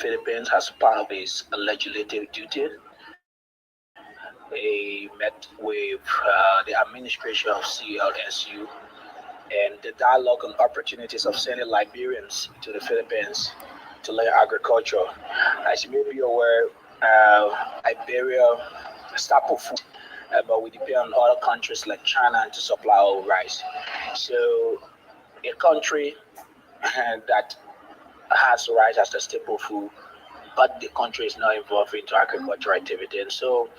Philippines, as part of its legislative duty, he met with the administration of CLSU and the dialogue on opportunities of sending Liberians to the Philippines to learn agriculture. As you may be aware, Liberia staple food, but we depend on other countries like China to supply our rice. So a country that has rice as the staple food, but the country is not involved into agricultural activity, and so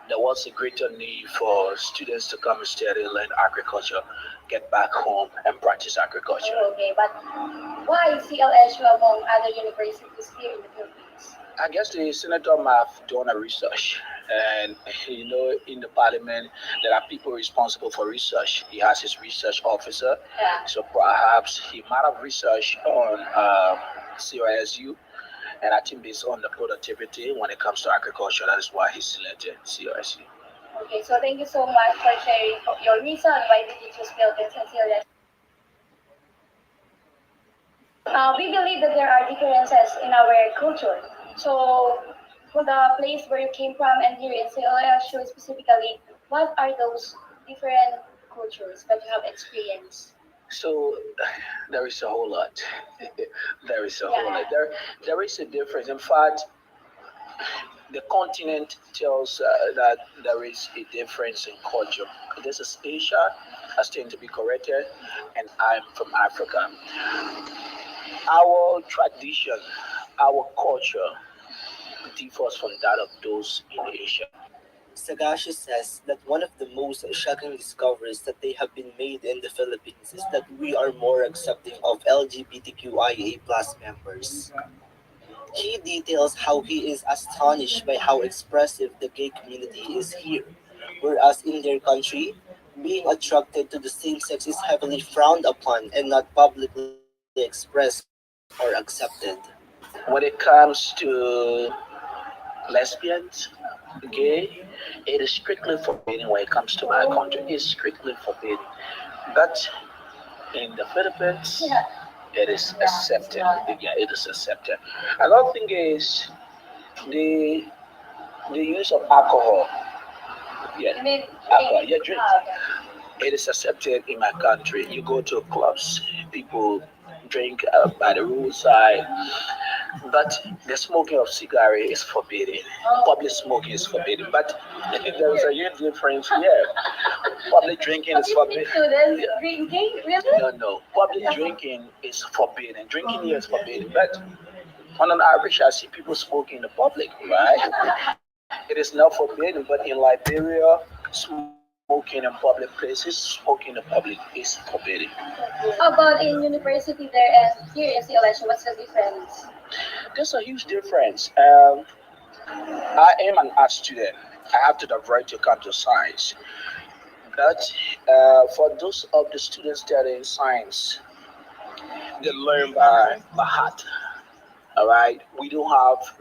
there was a greater need for students to come and study, learn agriculture, get back home and practice agriculture. Oh, okay, but why CLSU among other universities here in the Philippines? I guess the senator might have done a research, and in the parliament, there are people responsible for research. He has his research officer, Yeah. so perhaps he might have researched on CISU, and I think based on the productivity when it comes to agriculture, that is why he selected CISU. Okay, so thank you so much for sharing your reason why did you choose Philippines and CLSU. We believe that there are differences in our culture. So, for the place where you came from and here in CLSU specifically, what are those different cultures that you have experienced? So there is a whole lot. There is a whole Yeah. lot. There is a difference. In fact, the continent tells that there is a difference in culture. This is Asia, I stand to be corrected, and I'm from Africa. Our tradition, our culture differs from that of those in Asia. Sagashi says that one of the most shocking discoveries that they have been made in the Philippines is that we are more accepting of LGBTQIA plus members. He details how he is astonished by how expressive the gay community is here, whereas in their country, being attracted to the same sex is heavily frowned upon and not publicly expressed or accepted. When it comes to lesbians, gay, it is strictly forbidden when it comes to my country. It's strictly forbidden. But in the Philippines, Yeah. it is accepted. Yeah, it is accepted. Another thing is the the use of alcohol. Yeah, You mean alcohol. drink? Yeah, drink. Okay. It is accepted in my country. You go to clubs, people drink by the roadside, but the smoking of cigarette is forbidden. Oh. Public smoking is forbidden. But there is a huge difference here. Public drinking is Autistic forbidden. students Yeah. drinking? Really? No, no. Public drinking is forbidden. Drinking here is forbidden. But on an average, I see people smoking in the public, right? It is not forbidden, but in Liberia, smoking in public places, smoking in the public is forbidden. How about in university there and here in CLSU? What's the difference? There's a huge difference. I am an art student. I have to divert to come to science. But for those of the students studying science, they learn by heart. All right, we don't have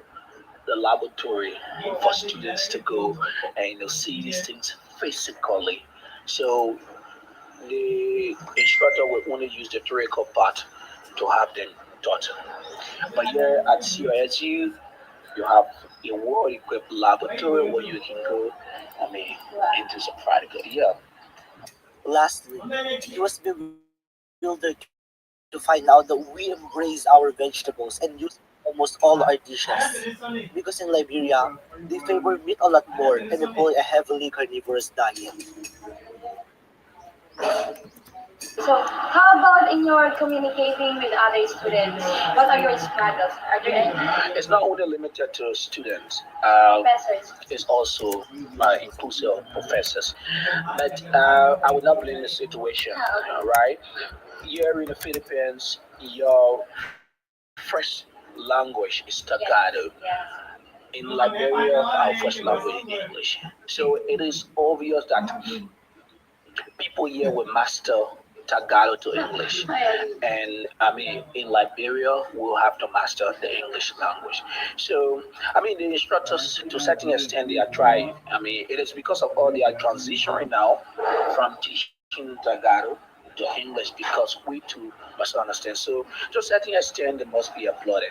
the laboratory for students to go and see these things physically. So the instructor will only use the theoretical part to have them taught. But here at CISU, you have a well-equipped laboratory where you can go, into some practical. Yeah, Lastly, he was bewildered to find out that we embrace our vegetables and use almost all our dishes. Because in Liberia, they favor meat a lot more and employ a heavily carnivorous diet. So, how about in your communicating with other students? What are your struggles? Are there any it's not only limited to students. professors? It's also inclusive of professors. But I would not blame the situation, Ah, okay. right? Here in the Philippines, your first language is Tagalog. Yes. Yes. In Liberia, our first language is English. So it is obvious that people here will master Tagalog to English. I agree. And in Liberia, we'll have to master the English language. So, the instructors, to a certain extent, they are trying. It is because of all they are transitioning now from teaching Tagalog to to English because we too must understand. So to a certain extent, they must be applauded.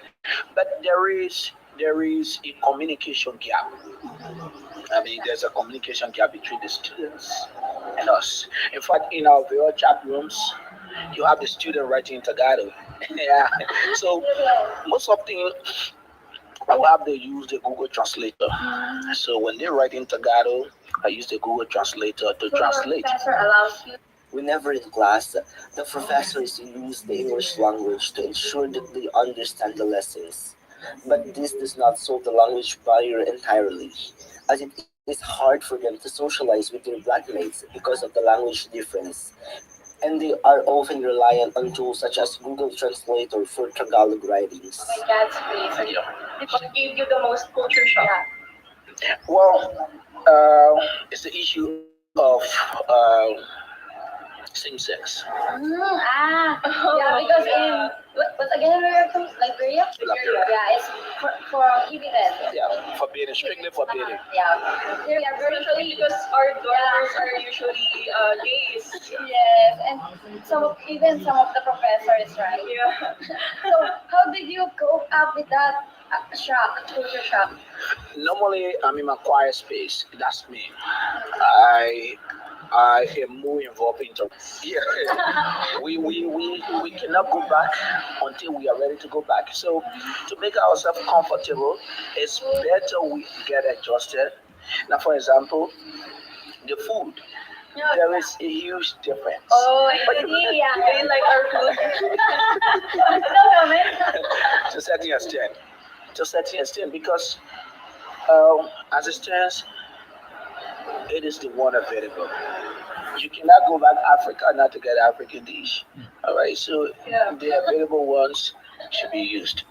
But there is a communication gap. I mean, there's a communication gap between the students and us. In fact, in our VR chat rooms, you have the student writing in Tagalog. Yeah. So most of the I have to use the Google Translator. So when they write in Tagalog, I use the Google Translator to So your translate. professor allows you. Whenever in class, the professors use the English language to ensure that they understand the lessons. But this does not solve the language barrier entirely, as it is hard for them to socialize with their blackmates because of the language difference. And they are often reliant on tools such as Google Translator for Tagalog Oh writings. my God, that's great. So Yeah. what gave you the most culture shock? Well, it's the issue of same sex. Yeah, because in what again we are from Liberia? Liberia. Yeah, it's for prohibited. Yeah, forbidden, strictly forbidden. Yeah, they are very Especially strict. because our dormers Yeah. are usually gays. Yes, and even some of the professors, right? Yeah. So how did you cope up with that shock, culture shock? Normally, I'm in my quiet space. That's me. I I am more involved into yeah. We cannot go back until we are ready to go back. So to make ourselves comfortable, it's better we get adjusted. Now, for example, the food. There is a huge difference. Oh, But yeah. They like our food. No comment. to a certain extent, to a certain extent, because as it stands, it is the one available. You cannot go back Africa not to get African dish. All right, so Yeah. the available ones should be used,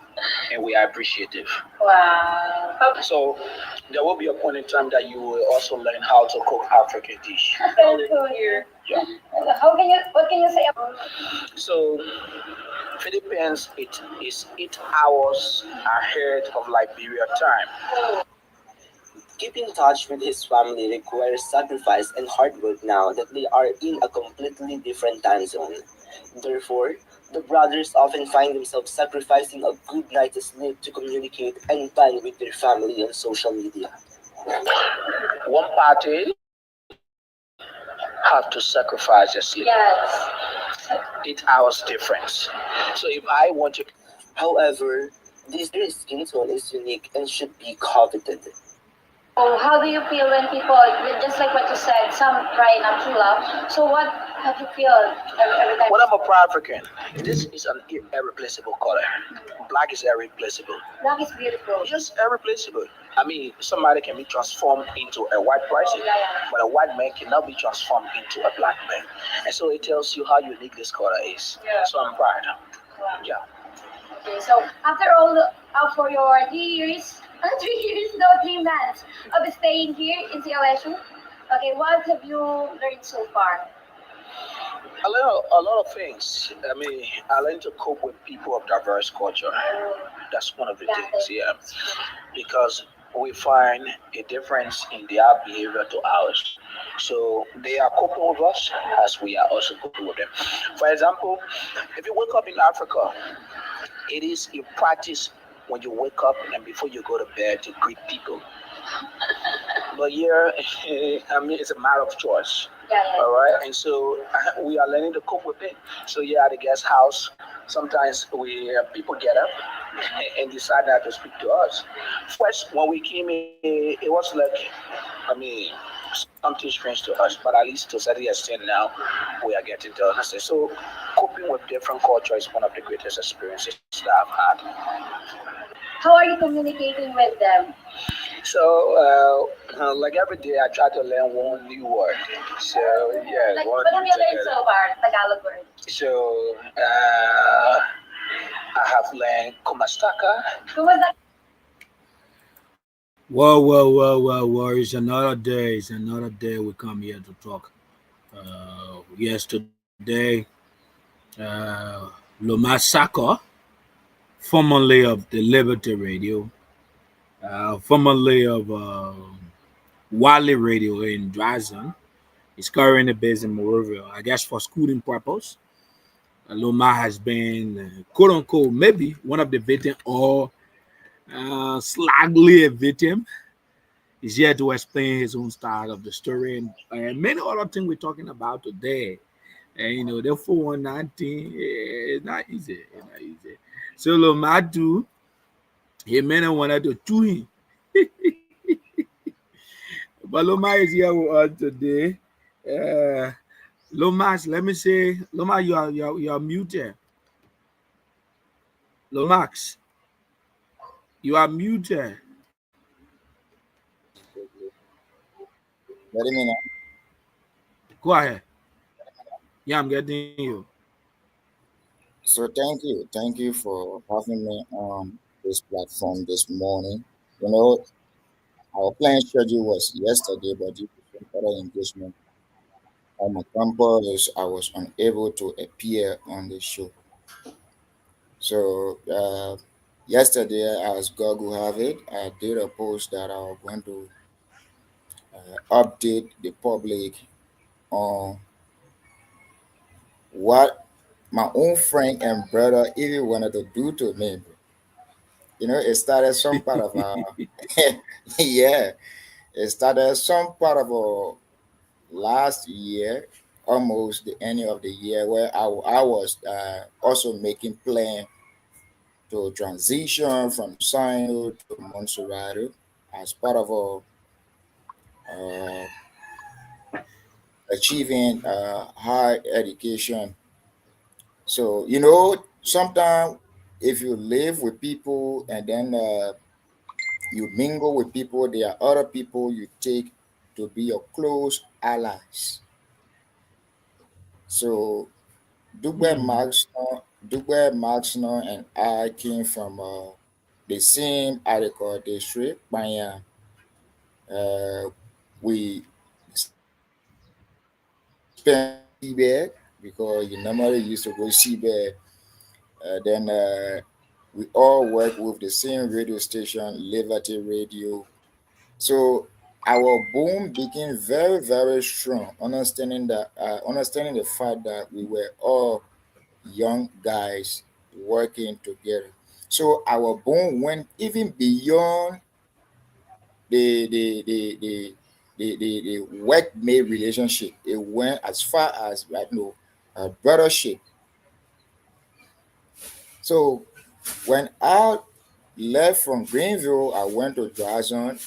and we are appreciative. Wow. So there will be a point in time that you will also learn how to cook African dish. Very cool here. Yeah. What can you say about So Philippines, it is 8 hours ahead of Liberia time. Keeping in touch with his family requires sacrifice and hard work now that they are in a completely different time zone. Therefore, the brothers often find themselves sacrificing a good night's sleep to communicate and bond with their family on social media. One party have to sacrifice their sleep. yes? 8 hours difference. So if I want to However, this their skin tone is unique and should be coveted. So how do you feel when people, just like what you said, some cry not to love? So what have you feel every time? when I'm a proud African, this is an irreplaceable color. Black is irreplaceable. Black is beautiful. Just irreplaceable. I mean, somebody can be transformed into a white person, Yeah, yeah. but a white man cannot be transformed into a black man. And so it tells you how unique this color is. Yeah. So I'm proud. Wow. Yeah. Okay, so after all, for your 3 years, 3 years, no 3 months of staying here in CLSU, okay, what have you learned so far? A lot of things. I mean, I learned to cope with people of diverse culture. That's one of the Yeah, things, yeah. Because we find a difference in their behavior to ours. So they are coping with us as we are also coping with them. For example, if you wake up in Africa, it is a practice when you wake up and before you go to bed to greet people. But here, I mean, it's a matter of choice. Yeah, All yeah. right, and so we are learning to cope with it. So yeah, at the guest house, sometimes we people get up and decide not to speak to us. First, when we came in, it was like, I mean, something strange to us, but at least to a certain extent now, we are getting to understand. So, coping with different culture is one of the greatest experiences that I've had. How are you communicating with them? So, like every day, I try to learn one new word. So, yeah, Like, one what new have you learned Tagalog. so far? Tagalog word. So, I have learned Kumastaka. Kumusta? Whoa, whoa, whoa, whoa, whoa. It's another day. It's another day we come here to talk. Yesterday, Lomax Sackor, formerly of the Liberty Radio, formerly of Wally Radio in Dryzen, He's currently based in Morovia. I guess for schooling purpose. Loma has been quote unquote maybe one of the victim or slightly a victim. He's here to explain his own style of the story and many other things we're talking about today. And the 419 is not easy. It's not easy. So Loma too, he may not wanted to chew him. But Loma is here with us today. Uh, Lomax, let me say, Loma, you are muted. Lomax, you are muted. Let me know. Go ahead. Yeah, I'm getting you. So thank you for having me on this platform this morning. You know, our planned schedule was yesterday, but due to some other engagement on my campus, I was unable to appear on the show. So yesterday, as God will have it, I did a post that I was going to update the public on what my own friend and brother even wanted to do to me. It started some part of yeah, it started some part of last year, almost the end of the year, where I was also making plan to transition from Sino to Montserrat as part of uh, achieving high education. So sometimes if you live with people and then you mingle with people, there are other people you take to be your close allies. So Hmm. Dugbe Maxno and I came from the same Ariko district. We spent Seabed because you normally used to go Seabed. Then we all work with the same radio station, Liberty Radio. So our bond became very, very strong, understanding the fact that we were all young guys working together. So our bond went even beyond the the the the the workmate relationship. It went as far as brothership. So when I left from Greenville, I went to Drazon.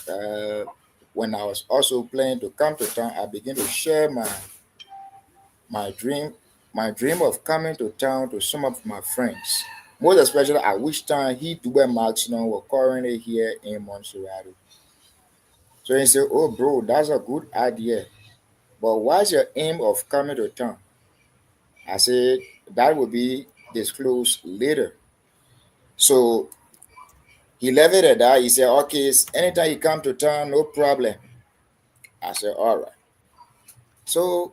Uh, when I was also planning to come to town, I began to share my dream, my dream of coming to town to some of my friends. Most especially at which time he Dubai Maximum were currently here in Montserrat. So he said, "Oh, bro, that's a good idea. But what's your aim of coming to town?" I said, "That will be disclosed later." So he left it at that. He said, "Okay, anytime you come to town, no problem." I said, "All right." So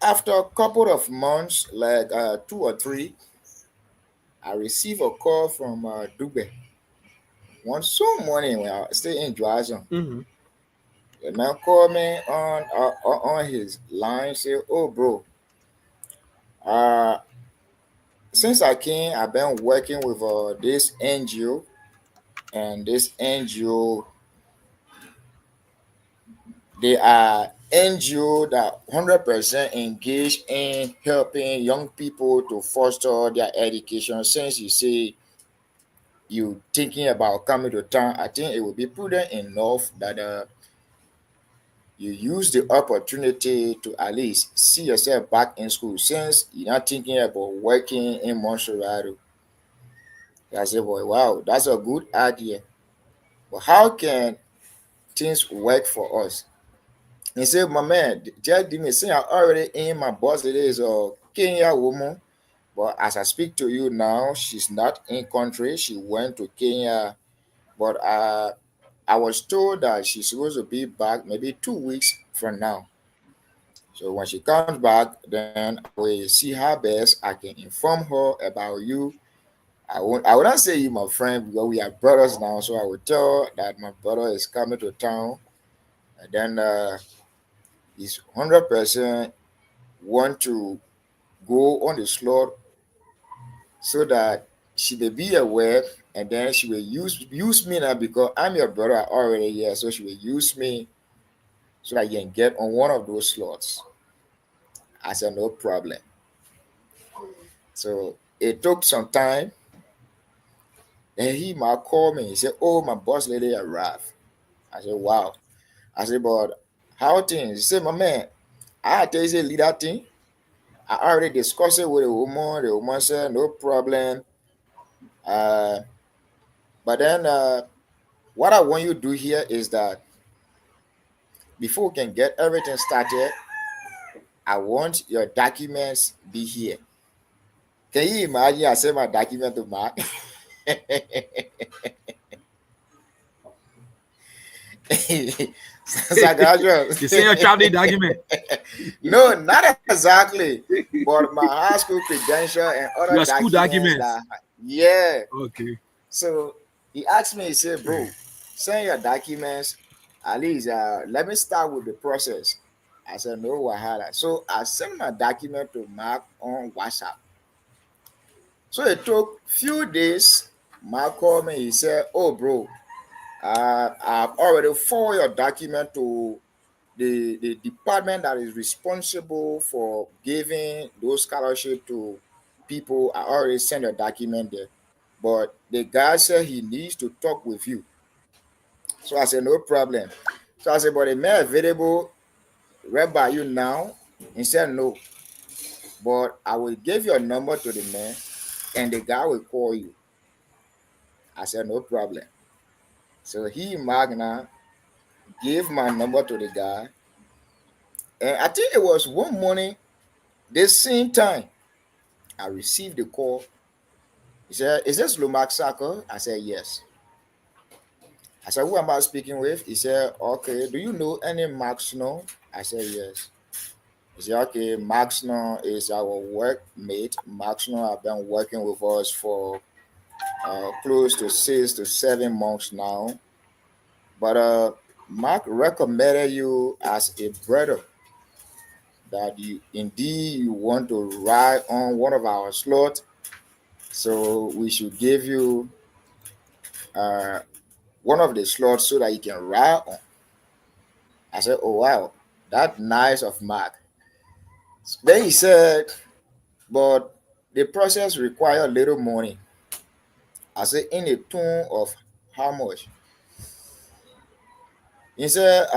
after a couple of months, like 2 or 3, I received a call from Dubai one so morning when I stay in Drazon. Hmm. The man called me on his line, say, "Oh, bro, uh, since I came, I've been working with this NGO, and this NGO, they are NGO that 100% engaged in helping young people to foster their education. Since you say you thinking about coming to town, I think it would be prudent enough that you use the opportunity to at least see yourself back in school since you're not thinking about working in Montserrat." I said, "Boy, wow, that's a good idea. But how can things work for us?" He said, "My man, just give me, since I already in my boss it is a Kenya woman. But as I speak to you now, she's not in country. She went to Kenya. But I was told that she's supposed to be back maybe 2 weeks from now. So when she comes back, then I will see her best. I can inform her about you. I will not say you my friend because we are brothers now. So I will tell her that my brother is coming to town. And then is 100% want to go on the slot so that she may be aware, and then she will use me now because I'm your brother already here. So she will use me so that you can get on one of those slots. I said no problem. So it took some time. Then he might call me. He said, "Oh, my boss lady arrived." I said, "Wow." I said, "But how things?" He said, "My man, I had to say leader thing. I already discussed it with the woman. The woman said no problem. Uh, but then what I want you to do here is that before we can get everything started, I want your documents be here." Can you imagine? I sent my document to Mark. Sagasha. You say your child need document. No, not exactly. But my high school credential and other Your school documents documents. that, yeah. Okay. So he asked me, he said, "Bro, send your documents. At least let me start with the process." I said, "No wahala." So I sent my document to Mark on WhatsApp. So it took few days. Mark called me. He said, "Oh, bro, I've already forwarded your document to the department that is responsible for giving those scholarship to people. I already sent your document there. But the guy said he needs to talk with you." So I said, "No problem." So I said, "But the man available right by you now?" He said, "No. But I will give your number to the man and the guy will call you." I said, "No problem." So he, Magna, gave my number to the guy. And I think it was one morning, this same time, I received a call. He said, "Is this Lomax Sackor?" I said, "Yes." I said, "Who am I speaking with?" He said, "Okay, do you know any Max Snow?" I said, "Yes." He said, "Okay, Max Snow is our workmate. Max Snow have been working with us for close to 6 to 7 months now. But Mark recommended you as a brother that you indeed you want to ride on one of our slots. So we should give you uh, one of the slots so that you can ride on." I said, "Oh wow, that nice of Mark." Then he said, "But the process require little money." I said, "In a tone of how much?" He said,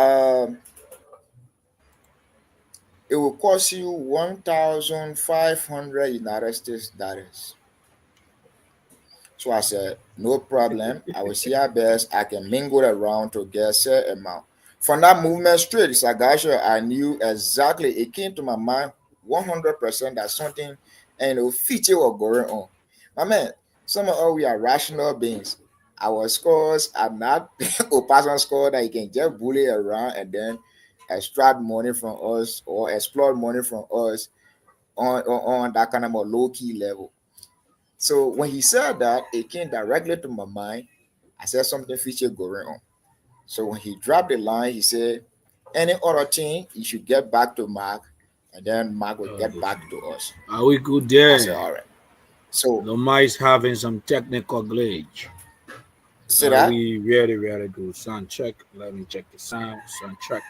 "It will cost you 1,500 United States dollars." So I said, "No problem. I will see how best I can mingle around to get set amount." From that movement straight, Sagasha, I knew exactly. It came to my mind 100% that something, feature was going on. My man, some of us, we are rational beings. Our scores are not Opasan score that you can just bully around and then extract money from us or explore money from us on that kind of a low key level. So when he said that, it came directly to my mind. I said something future going on. So when he dropped the line, he said, "Any other thing, you should get back to Mark, and then Mark will get Okay. back to us." Are we good I said, there? "All right." So Loma is having some technical glitch. see Are that? we ready? Ready good? Sound check. Let me check the sound. Sound check.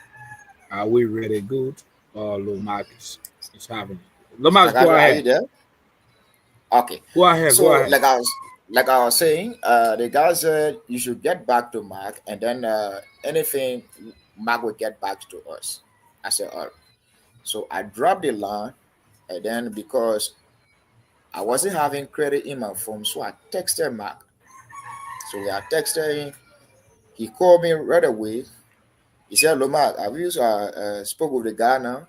Are we ready good? Lomax is having it. Lomax, go Takasha, are you ahead. there? Okay. Go ahead. Go So ahead. like I was saying, the guy said you should get back to Mark, and then anything Mark will get back to us. I said, "All right." So I dropped the line, and then because I wasn't having credit in my phone, so I texted Mark. So we are texting. He called me right away. He said, "Loma, have you spoke with the guy now?"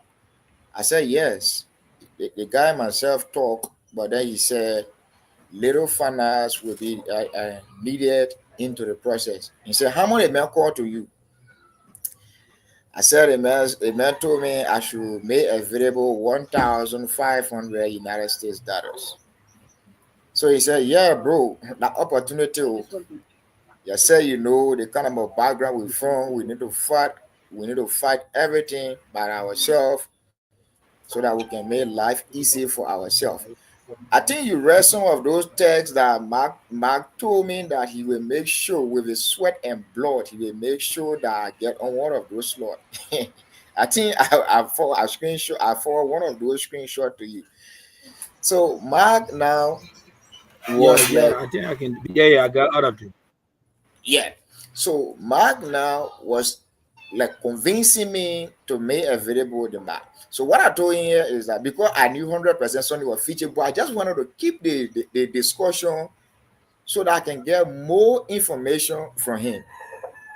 I said, "Yes." The guy myself talked, but then he said little finance will be needed into the process. He said, "How much a man called to you?" I said, "A man told me I should make available 1,500 United States dollars." So he said, "Yeah, bro, that opportunity. Oh, you say the kind of background we're from, we need to fight." we need to fight everything by ourselves so that we can make life easy for ourselves. I think you read some of those texts that Mark told me that he will make sure with his sweat and blood, he will make sure that I get on one of those slots. I think I forward one of those screenshots to you. So Mark now Yeah, was yeah. like, I think I can. Yeah, yeah. I got out of it. yeah. So Mark now was like convincing me to make available the map. So what I told him here is that because I knew 100% Sonny was featured, I just wanted to keep the discussion so that I can get more information from him.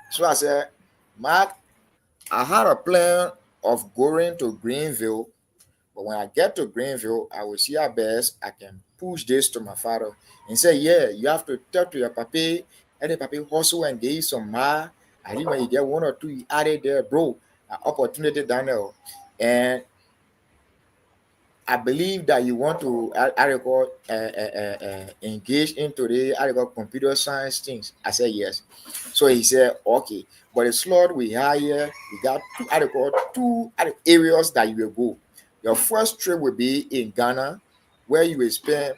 So I said, Mark, I had a plan of going to Greenville, but when I get to Greenville, I will see how best I can push this to my father and say, yeah, you have to talk to your papi, and the papi hustle and get you some ma. I think when you get one or two, you add it there, bro. An opportunity down there. And I believe that you want to engage into the computer science things. I said yes. So he said okay, but the slot we have here, we got two areas that you will go. Your first trip will be in Ghana, where you will spend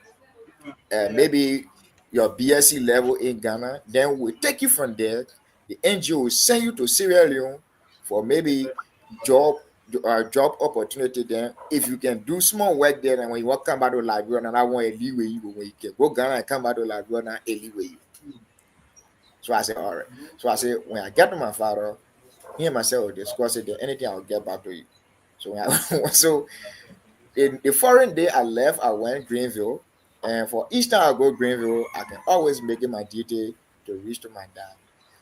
maybe your BSc level in Ghana. Then we'll take you from there. The NGO will send you to Sierra Leone for maybe job job opportunity. Then if you can do small work there, and when you want to come back to Liberia, and I want a leeway you when you can go Ghana and come back to Liberia, a leeway you. So I said, all right. So I said, when I get to my father, he and myself will discuss it. Then anything I'll get back to you. So when I, so in the foreign day I left, I went Greenville, and for each time I go Greenville, I can always make it my duty to reach to my dad.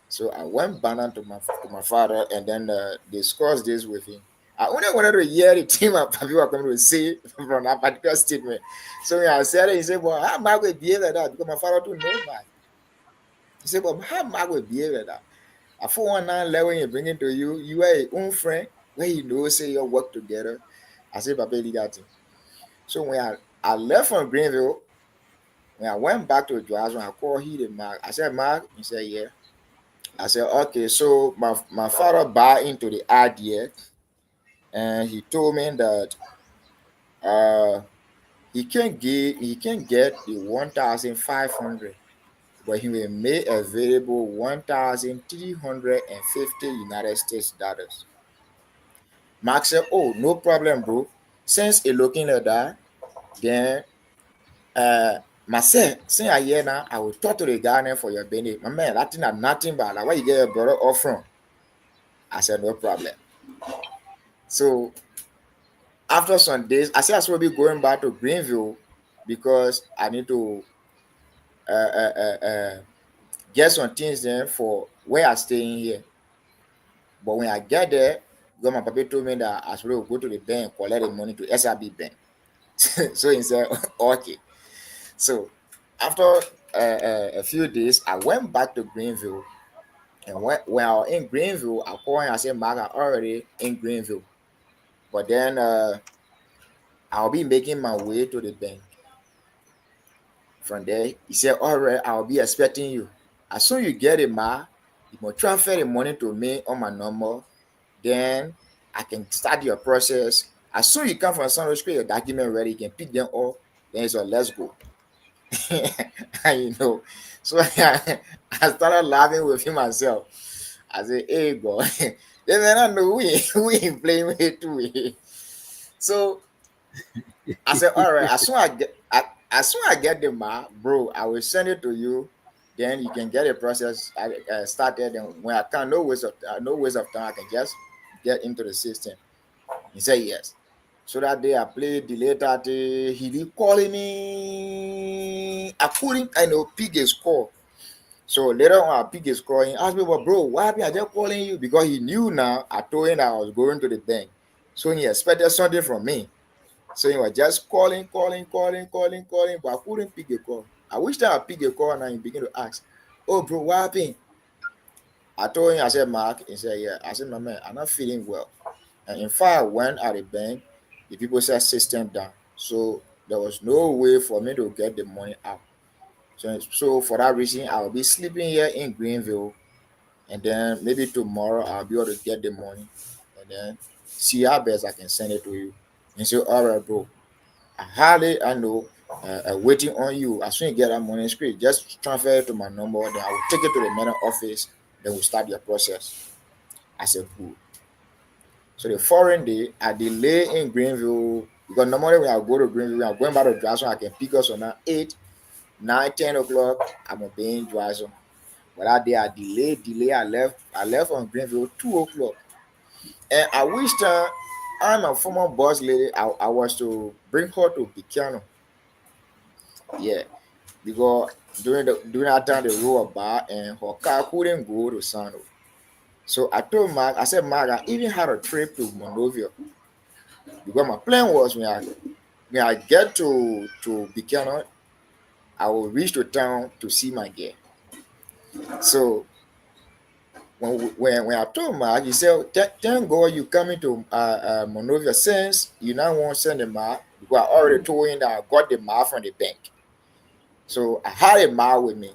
So I went banner to my father and then discussed this with him. I only wanted to hear the thing my people are coming to say from that particular statement. So when I said it, he said, well, how am I going to behave like that? Because my father too know man. He said, well, how am I going to behave like that? I 419 level you bring it to you, you are your own friend, where you know say you work together. I said, Papa, leave that thing. So when I left from Greenville, when I went back to Joas, when I called he the Mark, I said, Mark, he said, yeah. I said, okay, so my father bought into the idea and he told me that uh he can get the 1,500, but he will make available 1,350 United States dollars. Mark said, oh, no problem, bro. Since it looking like that, then myself, since I hear now, I will talk to the guy for your benefit. My man, that thing are nothing but like where you get your brother off from. I said, no problem. So after some days, I said I should be going back to Greenville because I need to uh, uh, uh, uh, get some things there for where I stay in here. But when I get there, because my papa told me that I should go to the bank, collect the money to SRB bank. So he said, okay. So after a few days, I went back to Greenville. And when I was in Greenville, I called and I said, Mark, I already in Greenville. But then I'll be making my way to the bank. From there, he said, all right, I'll be expecting you. As soon as you get it, ma, you must transfer the money to me on my number. Then I can start your process. As soon as you come from San Create your document ready, you can pick them up. Then it's a let's go. And so I started laughing with him myself. I said, hey, God, they may not know we ain't playing with it too. So I said, all right, as soon as I get the map, bro, I will send it to you. Then you can get a process started. And when I can, no waste of time, I can just get into the system. He said yes. So that day I played the later day. He be calling me. I couldn't pick his call. So later on I pick his call. He asked me, well, bro, why happened? I just calling you because he knew now I told him that I was going to the bank. So he expected something from me. So he was just calling, but I couldn't pick a call. I wish that I pick a call and he begin to ask, oh, bro, what happened? I told him, I said, Mark, he said, yeah. I said, my man, I'm not feeling well. And in fact, I went at the bank, the people said system down. So there was no way for me to get the money out. So for that reason, I'll be sleeping here in Greenville and then maybe tomorrow I'll be able to get the money, and then see how best I can send it to you. And say, all right, bro, I know waiting on you. As soon as you get that money straight, just transfer it to my number. Then I will take it to the main office. Then we'll start your process. I said, good. So the foreign day, I delay in Greenville because normally when I go to Greenville, when I'm going back to Dryson, I can pick us on 8, 9, 10 o'clock. I'm gonna be in Dryson. But that day I delay. I left on Greenville 2 o'clock. And I wish I'm a former boss lady. I was to bring her to Piano. Yeah, because during that time they rode a bar and her car couldn't go to Sano. So I told Mark, I said, Mark, I even had a trip to Monrovia because my plan was when I get to Buchanan, I will reach to town to see my girl. So when I told Mark, he said, Thank God you coming to Monrovia since you now want to send the map because I already told him that I got the map from the bank. So I had a map with me.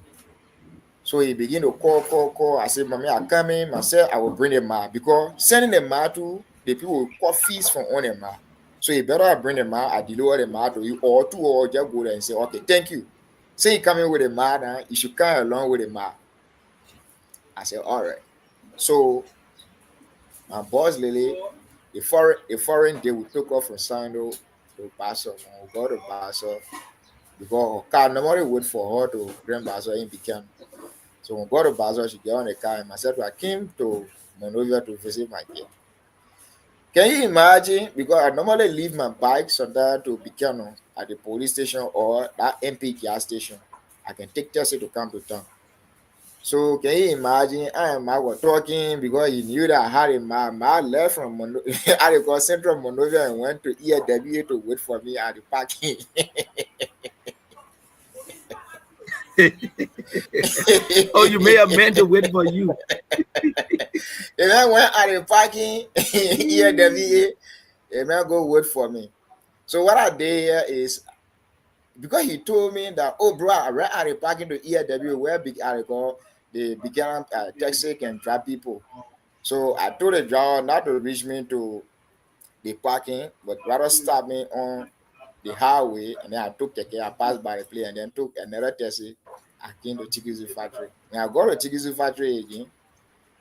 So he began to call. I said, Mommy, I'm coming. I said, I will bring the map because sending the map to the people will call fees from on the map. So you better bring the map. I deliver the map to you or two or just go there and say, okay, thank you. Say you coming with a map now, you should come along with the map. I said, all right. So my boss Lily, the foreign day we took off from Sando to Basso. When we go to Basso, because her car normally wait for her to bring Basso in Bikan. So when we go to Basso, she get on the car and myself I came to Monrovia to visit my girl. Can you imagine? Because I normally leave my bike sometimes to Bikano at the police station or that MP gas station. I can take taxi to come to town. So can you imagine? I and Mark were talking because he knew that I had a man. Mark left from I got Central Monrovia and went to EAW to wait for me at the parking. Oh, you made a man to wait for you. The man went at the parking EAW. The man go wait for me. So what I did here is because he told me that, oh, bro, I read at the parking to EAW where big article they began taxi can drive people. So I told the driver not to reach me to the parking, but rather stop me on the highway. And then I took the care, I passed by the place and then took another taxi. I came to Chikizu factory. When I got to Chikizu factory again,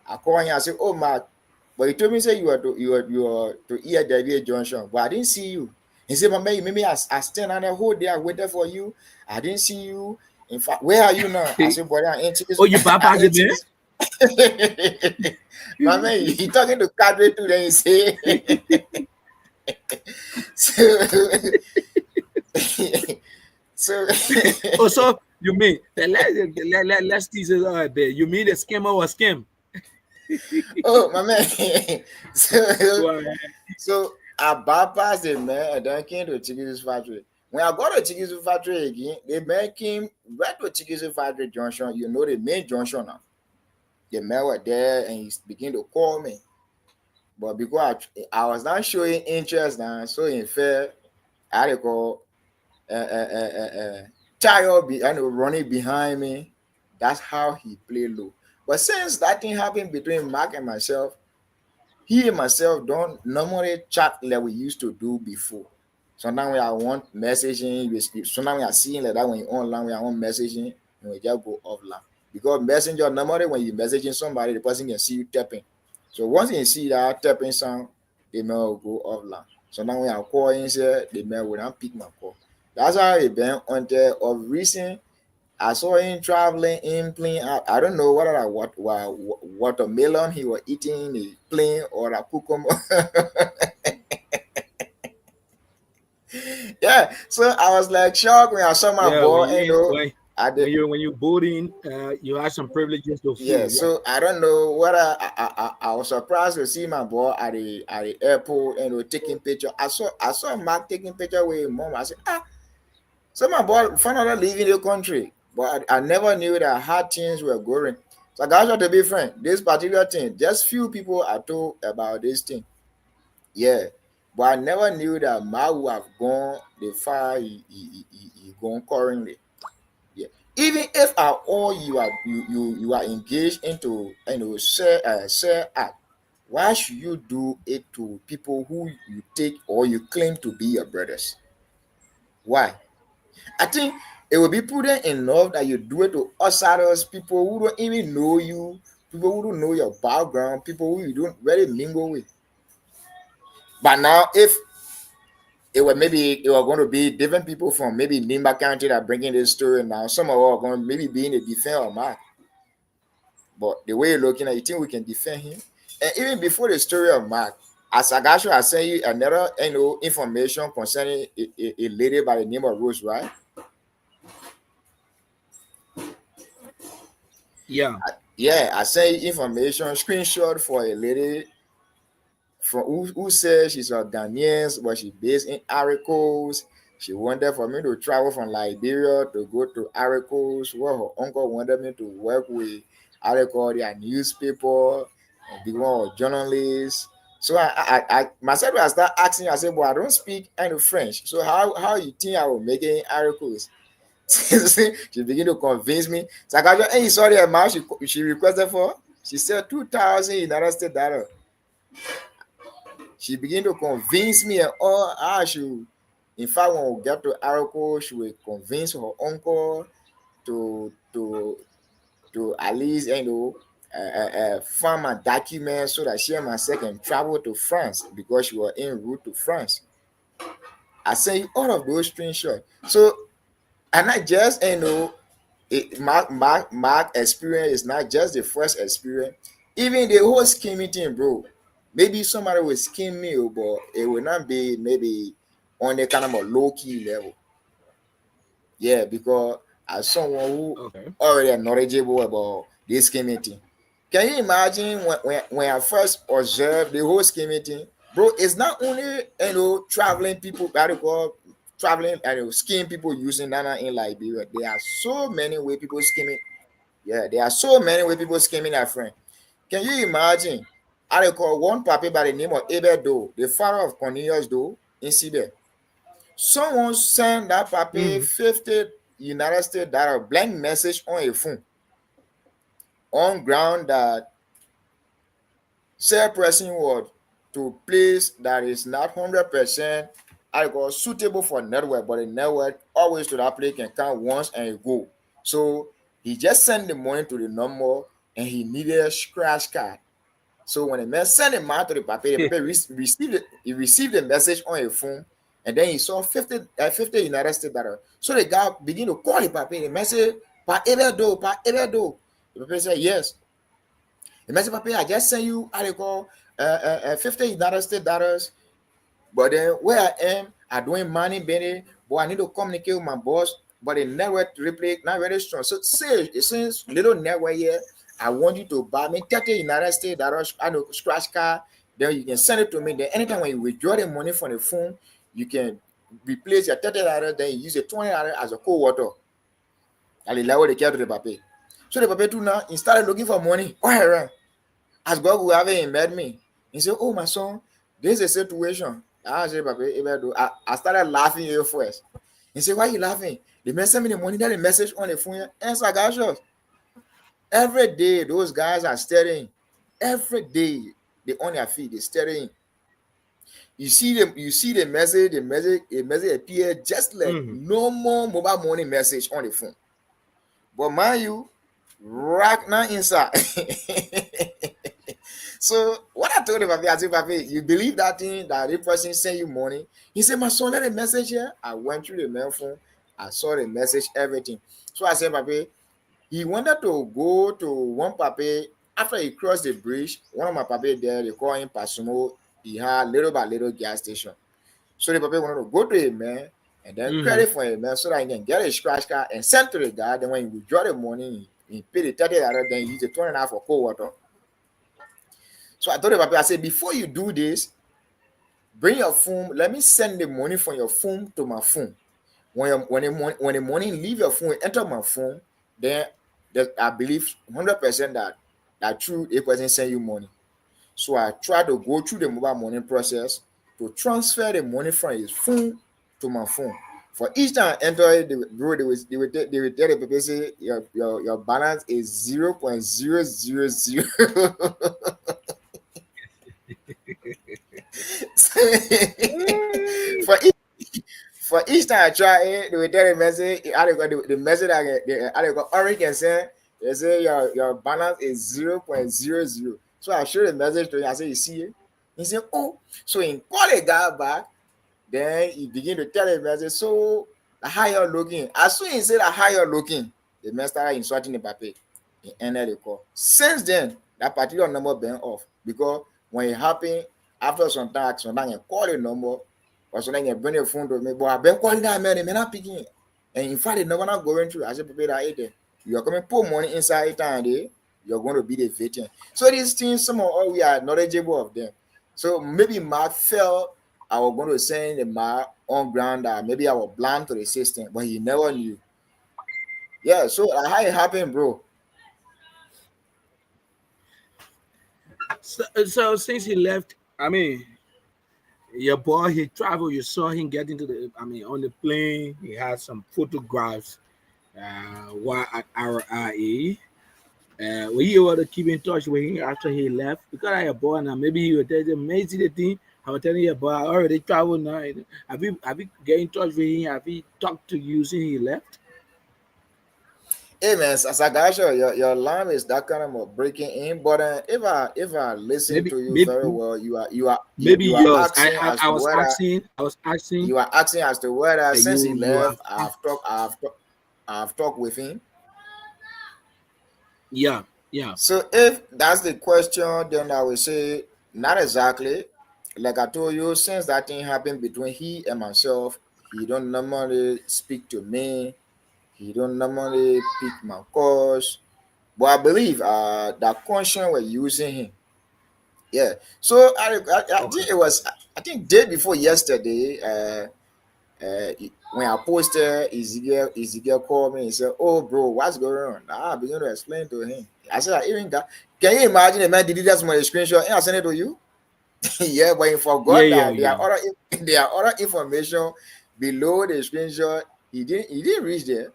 I called him and I said, oh, Mark, but he told me say you are to EAW Junction, but I didn't see you. He said, "My man, maybe I stand on the whole day. I waited for you. I didn't see you. In fact, where are you now?" I said, "Boy, I ain't Oh, Chikizu. you I bypass ain't it, man. Chikizu." My man, he talking to Cadre too. Then he say, so, so Oh, so you mean let's tease it out there. You mean the scammer was scam? oh my man, so Go ahead. so I bypassed the man and then came to Chikizu factory. When I got to Chikizu factory again, the man came right to Chikizu factory junction. You know the main junction now. The man was there and he began to call me. But because I was not showing interest now, so in fair, I had to call child running behind me. That's how he played low. But since that thing happened between Mark and myself, he and myself don't normally chat like we used to do before. So now we are on messaging. So now we are seeing like that when you online, we are on messaging and we just go offline. Because messenger normally when you messaging somebody, the person can see you tapping. So once you see that tapping sound, the mail will go offline. So now we are calling here, the mail will not pick my call. That's how it been until of recent. I saw him traveling in plane. I don't know whether I what watermelon he was eating in the plane or a cucumber. Yeah, so I was like shocked when I saw my Yeah, boy. You know, I did. when you boarding, you have some privileges to Yeah, full. Yeah. so I don't know whether I was surprised to see my boy at the airport and taking picture. I saw Mark taking picture with his mom. I said, ah, so my boy finally leaving the country, but I never knew that how things were going. So I got to be frank. This particular thing, just few people are told about this thing. Yeah, but I never knew that Ma would have gone the far he gone currently. Yeah, Even if at all you are engaged into share act, why should you do it to people who you take or you claim to be your brothers? Why? I think it will be prudent enough that you do it to outsiders, people who don't even know you, people who don't know your background, people who you don't really mingle with. But now, if it were going to be different people from maybe Nimba County that bringing this story now, some of us are going to maybe be in the defense of Mark. But the way you're looking at it, you think we can defend him? And even before the story of Mark, as Agasho has sent you another information concerning a lady by the name of Rose, right? Yeah. Yeah, I sent you information, screenshot for a lady from who says she's a Ghanaian, but she's based in Aricos. She wanted for me to travel from Liberia to go to Aricos, where her uncle wanted me to work with Aricos, their newspaper, and become a journalist. So I myself, I start asking, I said, "Well, I don't speak any French. So how you think I will make it in Aricos?" She began to convince me. So I got, hey, sorry, amount she requested for. She said 2,000 United States dollar. She began to convince me and all I should. In fact, when we get to Arako, she will convince her uncle to to at least find my documents so that she and myself can travel to France because she was en route to France. I sent you all of those screenshots. So and I just Mark experience is not just the first experience. Even the whole scheming thing, bro. Maybe somebody will scheme me, but it will not be maybe on a kind of a low key level. Yeah, because as someone who Okay. already knowledgeable about this scheming thing, can you imagine when I first observed the whole scheming thing, bro? It's not only traveling people, that you call traveling and scheme people using Nana in Liberia. There are so many way people scheming. Yeah, there are so many way people scheming their friend. Can you imagine? I recall one papi by the name of Abel Doe, the father of Cornelius Doe in Sibe. Someone sent that papi Mm-hmm. 50 United States dollar blank message on a phone on ground that said person word to place that is not 100% I got suitable for network, but the network always to that place can come once and it go. So he just sent the money to the number and he needed a scratch card. So when the man sent him out to the paper received it, he received the message on his phone, and then he saw 50 United States dollar. So the guy began to call the paper. The message, Pa Ebedo, Pa Ebedo. The paper said, yes. The message, paper, I just sent you, I call 50 United States dollars. But then where I am, I doing money, Benny, but I need to communicate with my boss. But the network replay not very strong. So say since little network here, I want you to buy me 30 United States dollars, I know scratch card. Then you can send it to me. Then anytime when you withdraw the money from the phone, you can replace your $30, then you use the $20 as a cold water. And allow the care to the paper. So the paper too now, he started looking for money all around. As God will have met me. He said, oh, my son, this is a situation. I said, Papa, I started laughing here first. He said, why are you laughing? The man sent me the money, that the message on the phone. And so I got shot. Every day, those guys are studying. Every day, they on their feet, they're studying. You see the message appear just like Mm-hmm. normal mobile money message on the phone. But mind you, right now inside. So what I told him, Papi, I said, Papi, you believe that thing that the person sent you money? He said, my son, let a message here. I went through the mail phone. I saw the message, everything. So I said, Papi, he wanted to go to one Papi. After he crossed the bridge, one of my Papi there, they call him Pasumo. He had little by little gas station. So the Papi wanted to go to him, man, and then Mm-hmm. credit for him, man, so that he can get a scratch card and send to the guy. Then when he withdraw the money, he paid the $30, then he used the 20 for cold water. So I told the Papi, I said, before you do this, bring your phone. Let me send the money from your phone to my phone. When the money leave your phone, enter my phone, then I believe 100% that true a person send you money. So I try to go through the mobile money process to transfer the money from his phone to my phone. For each time enter it, bro, they will tell the people say your balance is 0.000. for each for each time I try it, they will tell the message. I got the message I got orange can say they say your balance is 0.00. So I show the message to him. I say you see it. He said, oh, so he call the guy back. Then he begin to tell him, I say, so how you're looking? As soon as he said how you're looking, the man started insulting the papi. He ended the call. Since then, that particular number been off because when it happened, after some time he call the number or something, he bring the phone to me, but I've been calling that man, the man not picking it. And in fact, the number not going through. I said, papi, that it you're coming put money inside it and you're going to be the victim. So these things, some of all we are knowledgeable of them. So maybe Mark fell I was going to send the man on ground that maybe I was blind to the system, but he never knew. Yeah, so how it happened, bro? So since he left, I mean, your boy, he traveled. You saw him get into the, I mean, on the plane. He had some photographs while at RIA. Were you able to keep in touch with him after he left? Because I your boy now, maybe you were telling him, amazing the thing. I was telling you about I already traveled now. Have you get in touch with him? Have he talked to you since he left? Hey man, Sagasha, your line is that kind of breaking in. But if I listen Maybe to you maybe very well, maybe you are yours. asking as I to was whether asking. I was asking. since he You left, have asked. I've talked with him. Yeah, yeah. So if that's the question, then I will say not exactly. Like I told you, since that thing happened between he and myself, he don't normally speak to me. He don't normally pick my calls. But I believe that conscience were using him. Yeah. So I Okay. think it was I think day before yesterday. When I posted, Ezekiel called me and said, "Oh, bro, what's going on?" I began to explain to him. I said, "I even got. Can you imagine the man did that small screenshot and I sent it to you?" Yeah, but he Yeah, forgot yeah, that there yeah. are other there are other information below the screenshot. He didn't reach there,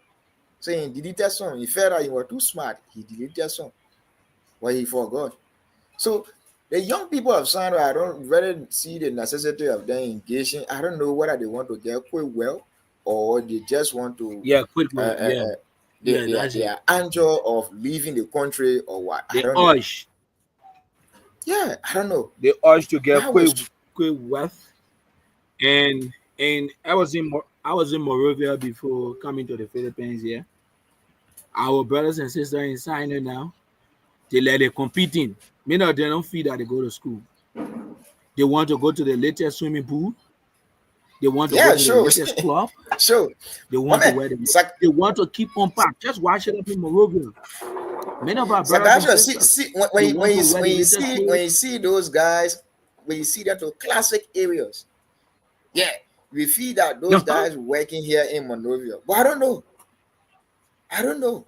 so he deleted some. He felt that he was too smart. He deleted some, but he forgot. So the young people of Sandra, I don't really see the necessity of them engaging. I don't know whether they want to get quite well or they just want to Yeah, quick uh, word. uh, Yeah, uh, yeah. That's they it. are anxious of leaving the country or what. I The don't know. urge, Yeah, I don't know. the urge to get That was quick wealth. And I was in Morovia before coming to the Philippines. Yeah, our brothers and sisters in China now, they're competing. Many of them don't feel that they go to school. They want to go to the latest swimming pool. They want to go yeah, to the sure. latest club. Sure. They My want to man, wear they want to keep on pack. Just watch it up in Morovia. Many of our brothers and Sakasha, sisters, see they want to wear the latest clothes. when you see those guys, when you see them to classic areas, yeah, we feel that those Uh-huh. guys working here in Monrovia. But I don't know. I don't know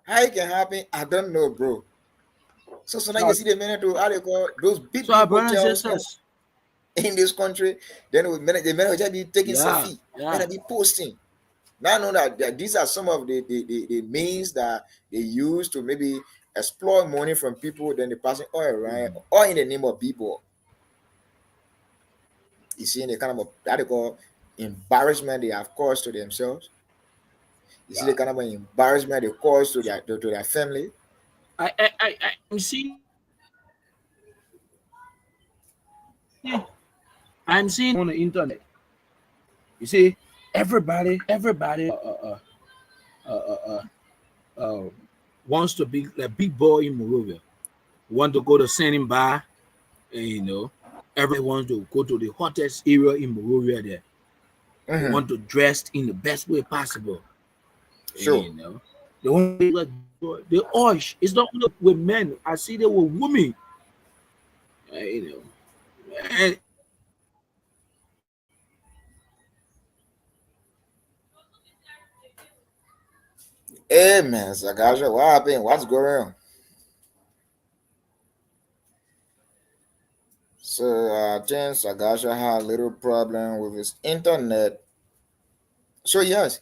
how it can happen. I don't know, bro. So now So, you see the minute to how they call those big so our big brothers and hotels sisters, in this country. Then the men will just be taking yeah, selfie and yeah. they be posting. Now I know that these are some of the means that they use to maybe exploit money from people. Then they passing all around, Mhm. all in the name of people. You see the kind of that they call embarrassment they have caused to themselves. You see the Yeah. kind of embarrassment they cause to their family. I'm seeing I'm seeing on the internet. You see, everybody uh, uh, uh, uh, wants to be a big boy in Morovia. Want to go to Sanin Bar, and everybody wants to go to the hottest area in Morovia. There, they Mm-hmm. want to dress in the best way possible. Sure. They want to be like big boy. The urge. It's not only with men. I see there with women. And Hey man, Sagaja, what happened? What's going on? So I think Sagaja had a little problem with his internet. So yes,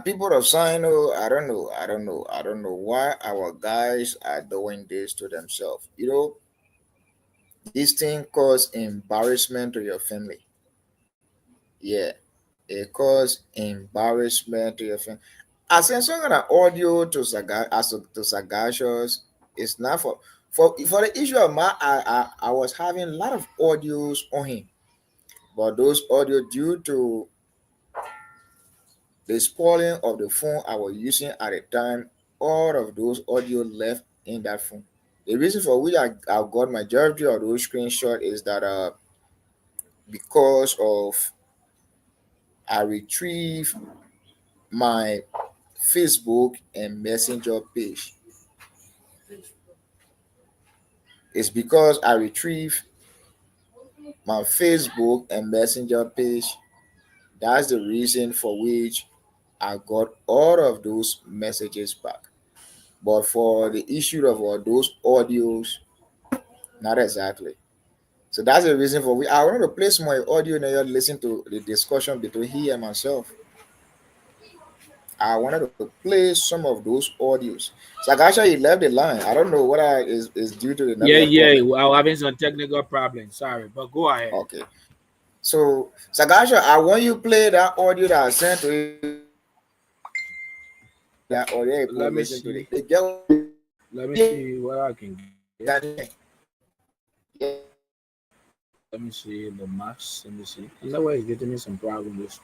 people are saying, "Oh, I don't know why our guys are doing this to themselves." This thing cause embarrassment to your family. Yeah, it cause embarrassment to your family. I sent some kind of audio to to Sagashos. It's not for the issue of I was having a lot of audios on him, but those audio due to the spoiling of the phone I was using at the time, all of those audio left in that phone. The reason for which I got majority of those screenshots is that because of I retrieve my Facebook and Messenger page. It's because I retrieve my Facebook and Messenger page. That's the reason for which I got all of those messages back. But for the issue of all those audios, not exactly. So that's the reason for which I wanted to play some more audio and then listen to the discussion between he and myself. I wanted to play some of those audios. So like actually left the line. I don't know whether is due to the Yeah, network yeah. problem. I was having some technical problems. Sorry, but go ahead. Okay. So Sagasha, I want you to play that audio that I sent to you. That audio you Let put me listen to see. it. Get what you Let me hear, see what I can get. can hear. Yeah. Let me see the max. Let me see. Is that why it's getting me some problem this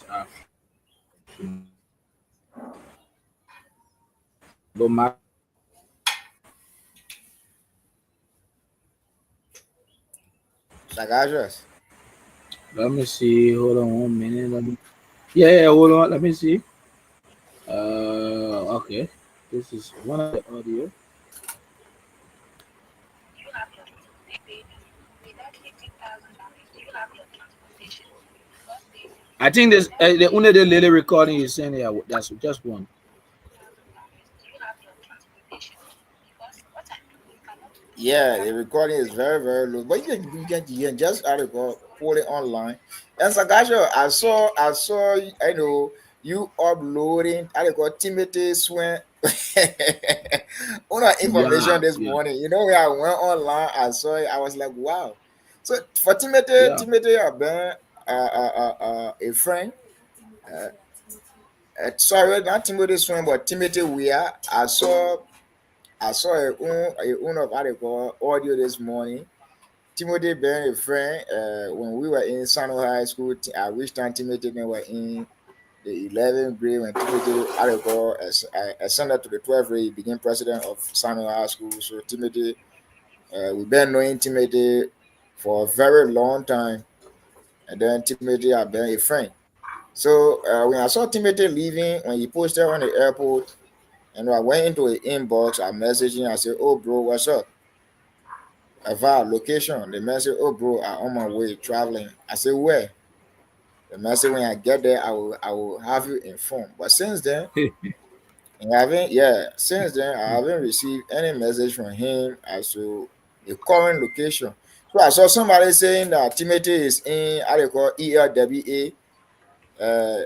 afternoon? The max. Sagasha. Let me see. Hold on 1 minute. Yeah, yeah. Hold on. Let me see. Okay. This is one of the audio. I think this the only the lady recording is saying yeah. That's just one. Yeah, the recording is very, very low. But you can just pull it online. And Sagasha, I know you uploading I got Timothy Swen on our information Yeah, this yeah, morning. When I went online, I saw it, I was like, wow. So for yeah. Timothy I've been a friend. Uh, sorry, not Timothy Swen, but Timothy Weir. I saw a own of article audio this morning. Timothy being a friend, when we were in Sano High School, I wish time Timothy and were in the 11th grade when Timothy article as ascended to the 12th grade, he became president of Sano High School. So Timothy, we've been knowing Timothy for a very long time, and then Timothy have been a friend. So when I saw Timothy leaving, when he posted on the airport, and I went into the inbox, I messaged him, I said, "Oh bro, what's up?" Via location. The man said, "Oh bro, I'm on my way traveling." I said, "Where?" The man said, "When I get there, I will have you informed." But since then, since then I haven't received any message from him as to the current location. So I saw somebody saying that Timothy is in how they call ELWA. Uh,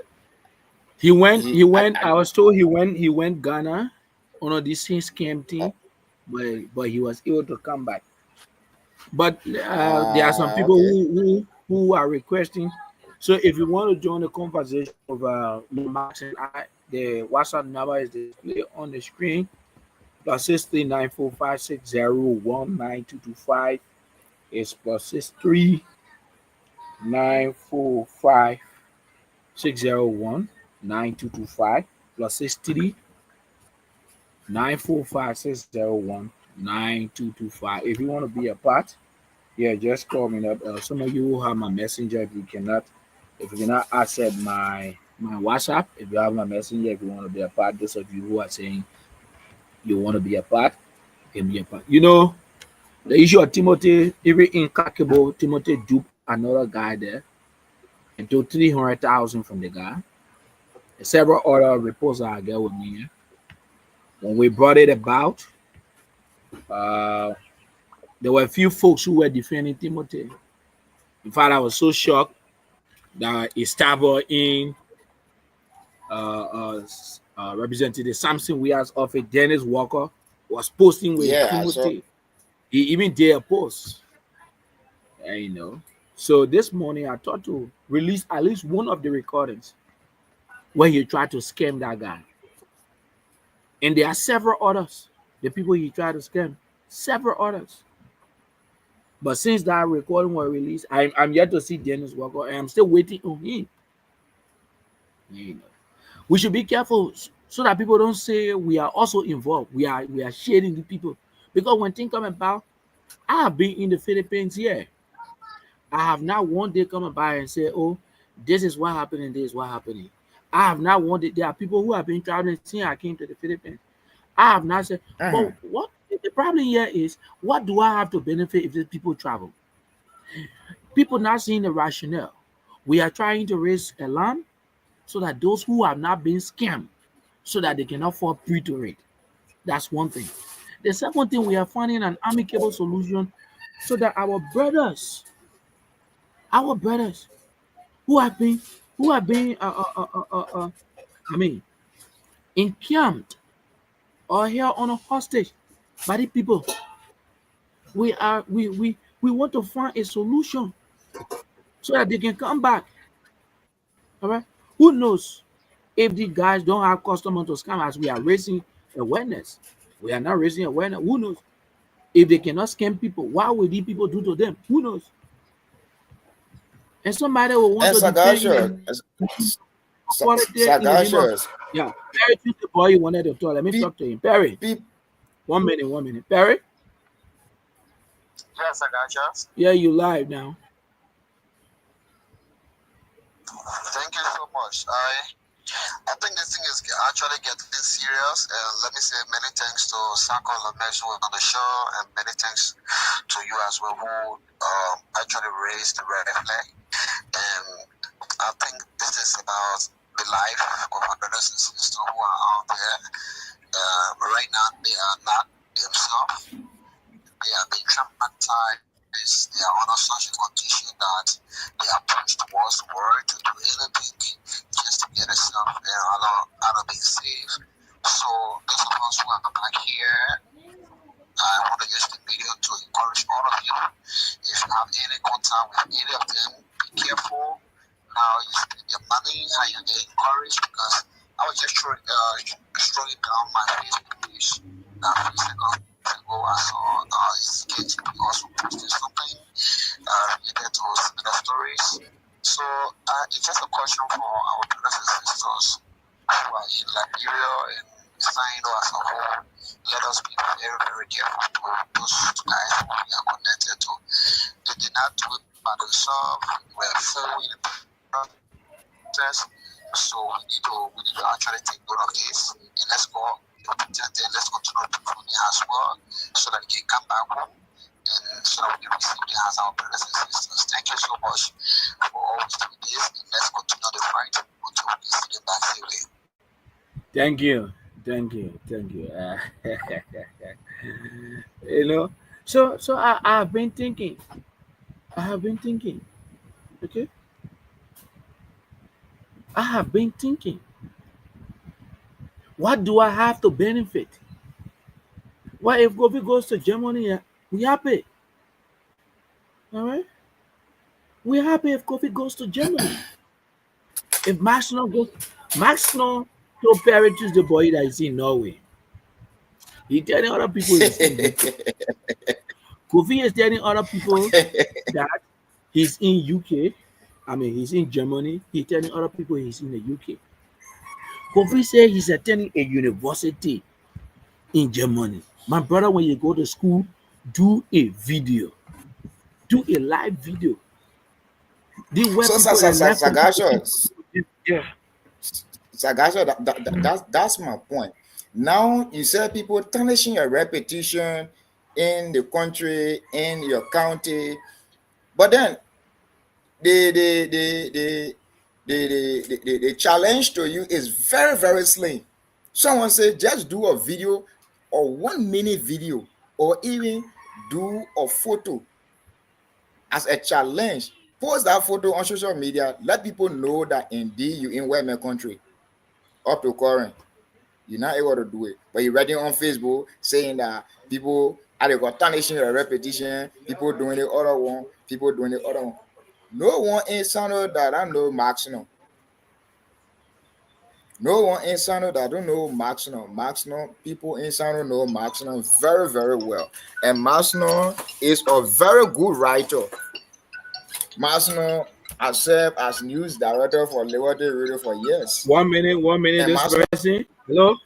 He went. he He went. I was told he went. He went Ghana on a this scam thing, but he was able to come back. But there are some people okay. who are requesting. So if you want to join the conversation of Lomax and I, the WhatsApp number is displayed on the screen. +6394560192225 is +6394560192225 +6394560192225. If you want to be a part, yeah, just call me up. Some of you have my messenger. If you cannot accept my WhatsApp, if you have my messenger, if you want to be a part, those of you who are saying you want to be a part, you can be a part. The issue of Timothy, even incalculable, Timothy duped another guy there and took 300,000 from the guy. And several other reports I get with me. When we brought it about, uh, there were a few folks who were defending Timothy. In fact, I was so shocked. that is stable in Representative Samson Weir's office, Dennis Walker, was posting with Yeah, I saw. Timothy. He even did a post, you know. So this morning I thought to release at least one of the recordings where he tried to scam that guy. And there are several others, the people he tried to scam, several others. But since that recording was released, I'm yet to see Dennis Walker, and I'm still waiting on him. You know, we should be careful so that people don't say we are also involved. We are shading the people because when things come about, I have been in the Philippines here. I have not one day come by and say, "Oh, this is what happened and this is what happening." I have not one day. There are people who have been traveling since I came to the Philippines. I have not said, Uh-huh. but what the problem here is, what do I have to benefit if these people travel? People not seeing the rationale. We are trying to raise alarm so that those who have not been scammed, so that they cannot fall prey to it. That's one thing. The second thing, we are finding an amicable solution so that our brothers who have been, who have been, I mean, encamped or held on a hostage by the people, we want to find a solution so that they can come back. All right. Who knows if the guys don't have customer to scam as we are raising awareness? We are not raising awareness. Who knows? If they cannot scam people, what will these people do to them? Who knows? And somebody will want And to defend you and authority in the name of, Sagashas, yeah. Perry, choose the boy you wanted to talk. Let me peep, talk to him. Perry, peep. 1 minute, 1 minute. Perry, Yes, I got you. yeah, you live now. Thank you so much. I think this thing is actually getting serious. And let me say many thanks to Sackor Lomax who was on the show, and many thanks to you as well who actually raised the red flag. And I think this is about the life of our brothers and sisters who are out there. Right now, they are not themselves. They are being traumatized. They are under such a condition that they are pushed towards the world to do anything just to get themselves out of being safe. So those of us who are back here, I want to use the video to encourage all of you. If you have any contact with any of them, be careful how you spend your money, how you get encouraged. Because I was just strolling down my Facebook page a few seconds ago. I saw his kids also posted something related to similar stories. So it's just a question for our brothers and sisters who are in Liberia and Sino as a whole. Let us be very, very careful to those guys who we are connected to. They did not do it by themselves. We were full in the process. So we need to actually take note of this and let's go protect them. Let's continue to prune them as well so that they can come back home and so that we can receive them as our brothers and sisters. Thank you so much for always doing this and let's continue the fight until we can see them back safely. Thank you. Thank you. Thank you. You know, so I've been thinking. I have been thinking. Okay. I have been thinking. What do I have to benefit? Well, if Gobi goes to Germany, we happy. All right. We're happy if Kofi goes to Germany. If Max no told Perry choose the boy that is in Norway. He telling other people he's in UK. Kofi is telling other people that he's in UK. I mean, he's in Germany. He's telling other people he's in the UK. Kofi said he's attending a university in Germany. My brother, when you go to school, do a video, do a live video. The where So people the left from people. Sagashas, Yeah. Sagasha, that's my point. Now you said people tarnishing your reputation in the country, in your county, but then the the challenge to you is very, very slim. Someone say just do a video or 1 minute video or even do a photo as a challenge Post that photo on social media. Let people know that indeed you in women country. Up to current, you're not able to do it. But you're writing on Facebook saying that people are they got tarnishing your repetition, people doing the other one, people doing the other one. No one in Sano that I know maximum. No one in Sano that don't know maximum. Maximum people in Sano know maximum very, very well. And maximum is a very good writer. Maximum has served as news director for Liberty Radio for years. 1 minute, And this Maximum person. Hello?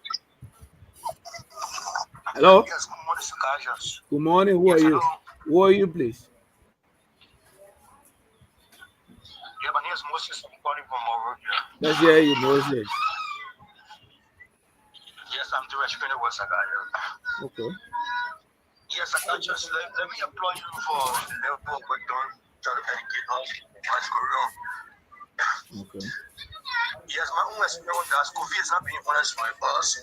Hello? Yes, good morning, Sakajas. Good morning. Who are Yes, you? hello. Who are you, please? Yeah, my name is Moses. I'm calling from Morovia. Let's hear you, Moses. Yes, I'm the explainer with Sakajas. Okay. Yes, Sakajas, let me applaud you for the level of work done to educate us what's going on. Okay. Yes, my own experience that Kofi is not being honest with us.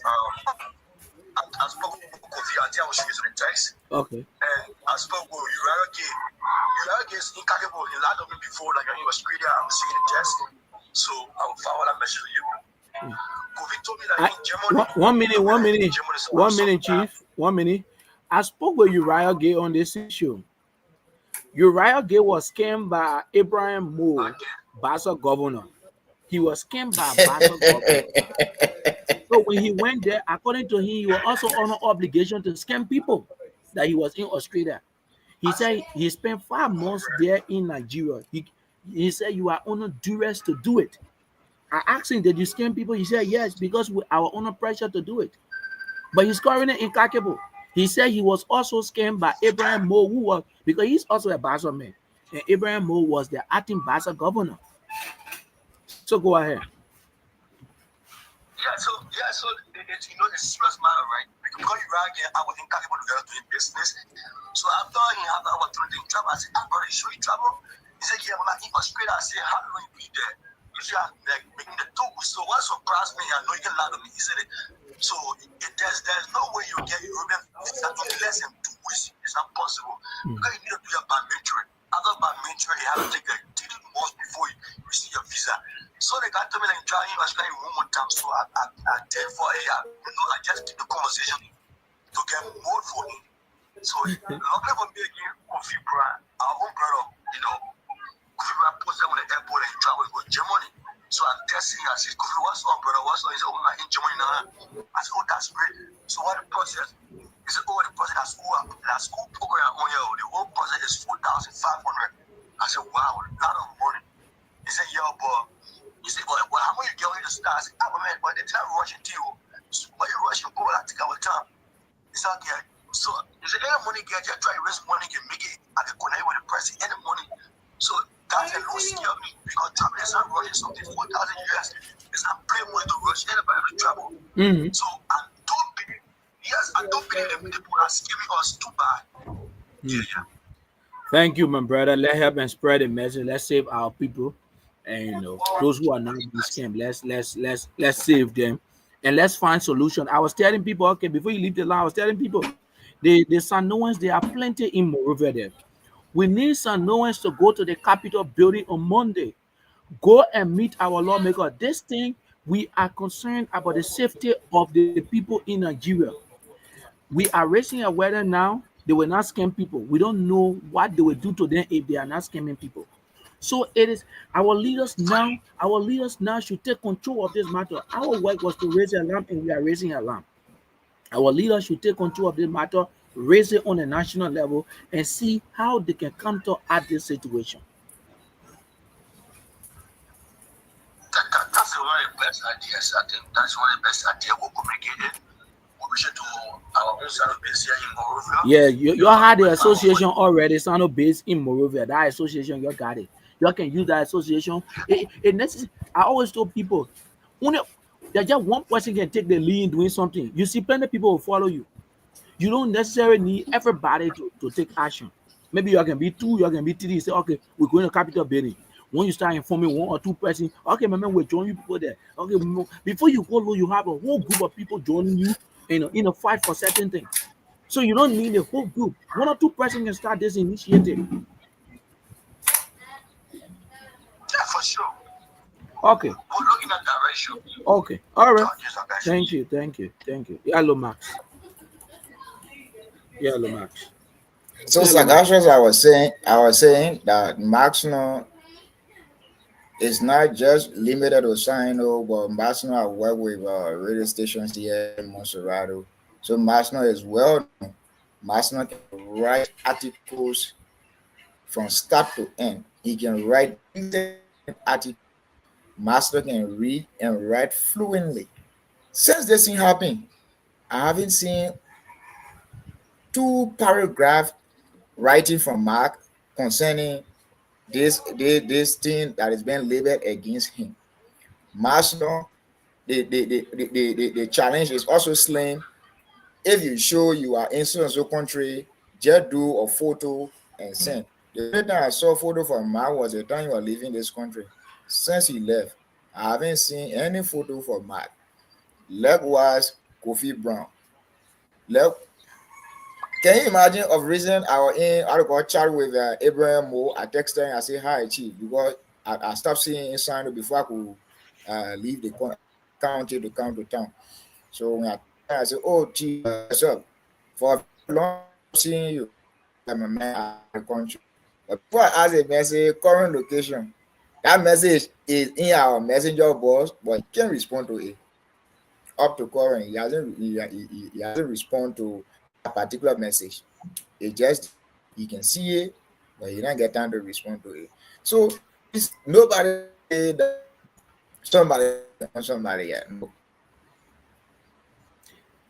I spoke with Kofi, I think I was using the text. Okay. And I spoke with Urarage is incapable. He lied on me before, like when he was created, I'm seeing the test. So I will forward that message to you. Kofi told me that in Germany, 1 minute, 1 minute, Germany is 1 minute, Chief. 1 minute. I spoke with Uriah Gay on this issue. Uriah Gay was scammed by Abraham Moore, Basel governor. He was scammed by Basel governor. So when he went there, according to him, he was also on an obligation to scam people that he was in Australia. He said he spent 5 months there in Nigeria. He said you are under duress to do it. I asked him, did you scam people? He said yes, because we are under pressure to do it. But he's currently incapable. He said he was also scammed by Abraham Moore, who was because he's also a Basel man. And Abraham Moore was the acting Basel governor. So go ahead. So it's it's serious matter, right? Because you right here, I was incapable to get doing business. So after he had the opportunity to travel, I said, I'm going to show you travel. He said, yeah, when I in Australia, I said, how do you be there? You see, I'm like making the two. So what surprised me, I know you can lie to me easily. So there's no way you get European visa to less than 2 weeks. It's not possible. Because you need to do your biometric. After biometric, you have to take 3 months before you receive your visa. So they got to me like driving Australia one more time. So I did for I just keep the conversation to get more for him. So luckily for me again, Kofi Brand, our own brother, Kofi Brand posted on the airport and he traveled to Germany. So I'm testing, I said, Kofi, what's up, brother? What's up? He said, oh, I'm in Germany now. I said, oh, that's great. So what the process? He said, oh, the process, that school program on here, the whole process is 4,500. I said, wow, a lot of money. He said, yeah, but he said, well, how much you get on the stars? I said, oh, man, but they're not rushing to you. So, but you rushing, go, I take our time. He said, okay. So, he said, any money get you, try to raise money, you make it, I can connect with the person, any money. So, that's a low scale me because travel is not rushing something 4,000 US. It's not pay money to rush anybody to travel. So, I don't believe the people are scamming us too bad. Yeah. Thank you, my brother. Let's help and spread the message. Let's save our people, and those who are not being scammed. Let's save them, and let's find solution. I was telling people, okay, before you leave the line, I was telling people, the Sanoans, there are plenty in Monrovia there. We need Sanoans to go to the Capitol building on Monday. Go and meet our lawmaker. This thing, we are concerned about the safety of the people in Nigeria. We are raising awareness now. They will not scam people. We don't know what they will do to them if they are not scamming people. So it is our leaders now. Our leaders now should take control of this matter. Our work was to raise an alarm, and we are raising an alarm. Our leaders should take control of this matter, raise it on a national level, and see how they can counter at this situation. That's one of the best ideas. I think that's one of the best ideas we're communicating. We should do our own side of base here in Monrovia. Yeah, you had the association already, Sano based in Monrovia. That association, you got it. You can use that association. I always told people, only there's just one person can take the lead in doing something. You see, plenty of people will follow you. You don't necessarily need everybody to take action. Maybe you can be two, you can be three. You say, okay, we're going to capital building. When you start informing one or two persons, okay, my man, we'll join you people there. Okay, before you go low, you have a whole group of people joining you in a fight for certain things. So you don't need a whole group. One or two persons can start this initiative. Okay. We're looking at that ratio. Okay. All right. Charges are guys. Thank you. Thank you. Thank you. Yeah, Lomax. Yeah, Lomax. So Yeah, Lomax. Sagashas, I was saying that Maxno is not just limited to Sino, but Maxno I work with radio stations here in Monserrado. So Maxno is well known. Maxno can write articles from start to end. He can write intelligent articles. Maxno can read and write fluently. Since this thing happened, I haven't seen two paragraph writing from Mark concerning this thing that is being labeled against him. Marshall, the challenge is also slim. If you show you are in so and so country, just do a photo and send. The only time I saw a photo from Mark was the time you were leaving this country. Since he left, I haven't seen any photo from Mark. Likewise, Kofi Brown. Like, can you imagine of reason I was in I got chat with Abraham Mo. I texted him, I say hi chief because I stopped seeing him sign before I could leave the county to come to town. So when I texted him, I said, "Oh chief, what's up? For a very long time I stopped seeing you. I'm a man out of the country." But before I asked the message, current location, that message is in our messenger box, but he can't respond to it. Up to current, he hasn't responded to that particular message. It's just there. You can see it, but you don't get time to respond to it. So it's nobody can say that somebody doesn't want somebody yet. No,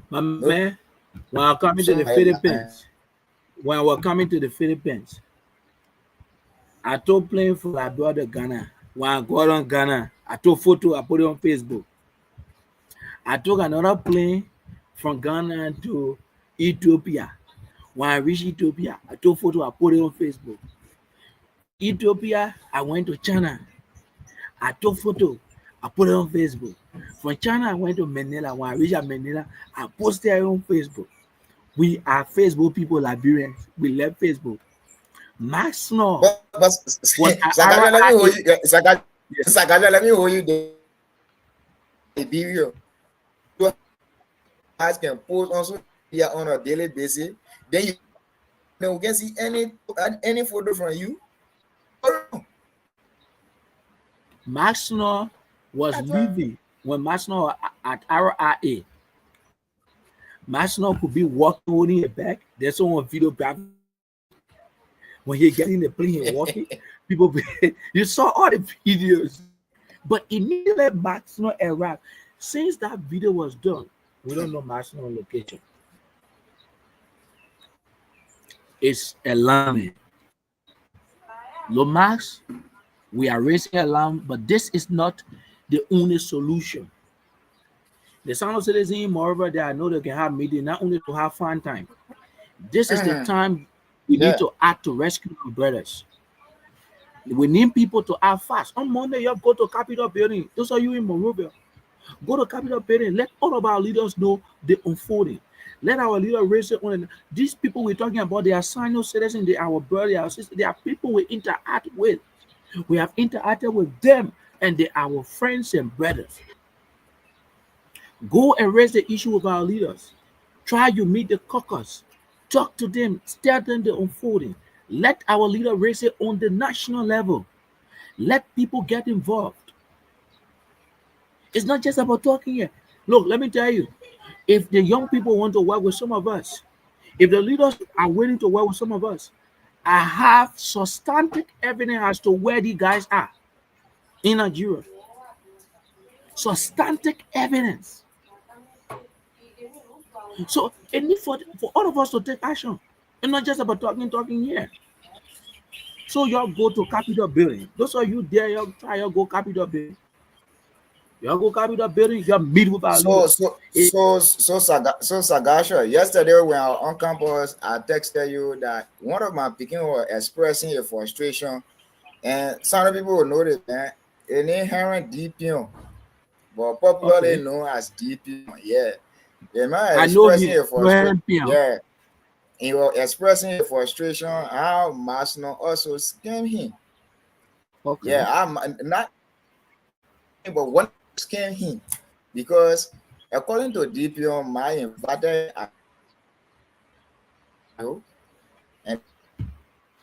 My no, man, when I coming to the somebody Philippines, when I was coming to the Philippines, I took plane for I brought the Ghana. When I got on Ghana, I took photo, I put it on Facebook. I took another plane from Ghana to Ethiopia. When I reached Ethiopia, I took photo, I put it on Facebook. From Ethiopia, I went to China. I took photo, I put it on Facebook. From China, I went to Manila. When I reached Manila, I posted it on Facebook. We are Facebook people, Liberians. We left Facebook. Max Snow but was at Sakaja, let me hold RIA. you. Yes. Sakaja, let me hold you there. Liberia. You guys can post on social media on a daily basis. Then you then we can see any photo from you. Oh, Max Snow was that's why. leaving when Max Snow was at RIA. Max Snow could be walking holding a bag. There's someone video back when he get in the plane, he walking. People, you saw all the videos. But immediately Max Snow arrived. Since that video was done, we don't know Max Snow location. It's alarming. Lomax, we are raising alarm, but this is not the only solution. The sound of citizen, moreover, that I know they can have meeting not only to have fun time. This is the Mhm. time we need Yeah. to act to rescue our brothers. We need people to act fast. On Monday, you go to Capitol Building. Those are you in Monrovia. Go to Capitol Building. Let all of our leaders know the unfolding. Let our leader raise it on. These people we're talking about, they are senior citizens. They are our brothers, our sisters. They are people we interact with. We have interacted with them, and they are our friends and brothers. Go and raise the issue with our leaders. Try to meet the caucus. Talk to them. Tell them the unfolding. Let our leader raise it on the national level. Let people get involved. It's not just about talking here. Look, let me tell you, if the young people want to work with some of us, if the leaders are willing to work with some of us, I have substantive evidence as to where the guys are in Nigeria. Substantive evidence. So it need for all of us to take action. It's not just about talking here. So y'all go to Capitol building. Those of you there, y'all try y'all go Capitol building. Y'all go Capitol building, y'all meet with our So leaders. so It, so Sagasha. Yesterday when I was on campus, I texted you that one of my picking was expressing a frustration, and some of the people will notice that an inherent DPO, but popularly okay. known as DPO. Yeah, the man I know expressing him. a Go ahead frustration. and PM. Yeah, he was expressing a frustration how Masno also scam him. Okay. Yeah, I'm not but when I scam him, because according to DPO, my invited at and